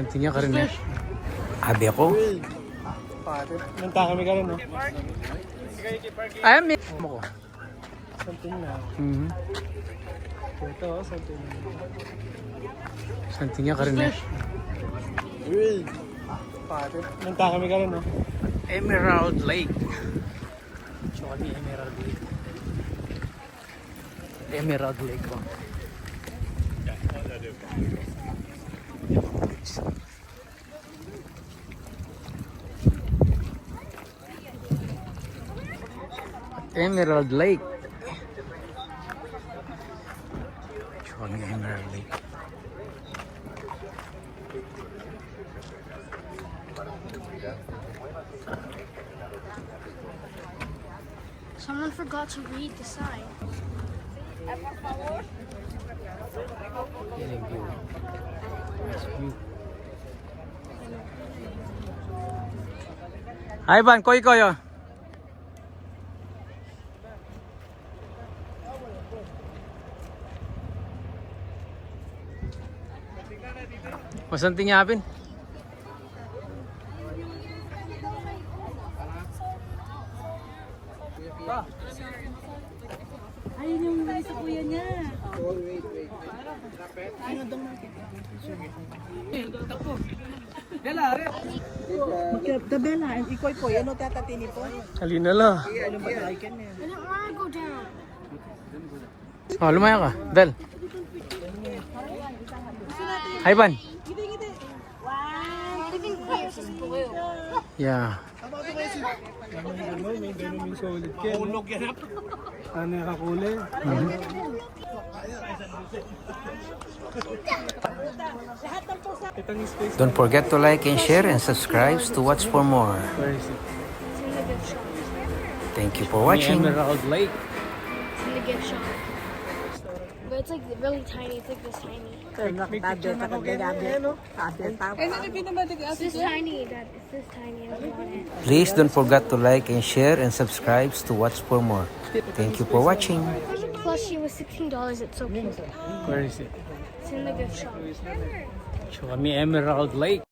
Tingnan ka rin eh. Abi ako. Nanta kami ka rin, no? Ay, may mo ko. Something na. Ito, something na. Tingnan ka rin eh. Nanta kami ka rin, no? Emerald Lake. So kami Emerald Lake. Emerald Lake ba? Emerald Lake. So kami Emerald Lake. Someone forgot to read the sign. Yan yung view. Nice view. Ay, Van, koy-koy oh. Masan tinyapin? Ayun yung nari sa kuya niya. Magkabela, ikoy-koy, ano tatatini po? Halina la. Ano ba tayo ka na? I don't want to go down. Oh, lumaya ka. Dal. Hi, Van. Wow. Everything here is blue. Yeah. Ano, may ganun yung solid ka. Hulog yan. Ano yung kakuli? Itang space. Don't forget to like and share and subscribe to watch for more. Where is it? It's in the gift shop. Thank you for watching. Emerald Lake. It's in the gift shop. But it's like really tiny. It's like this tiny. It's this tiny, Dad. It's this tiny. I don't want it. Please don't forget to like and share and subscribe to watch for more. Thank you for watching. There's a plushie with $16. It's so cute. Where is it? It's in the gift shop. So kami Emerald Lake.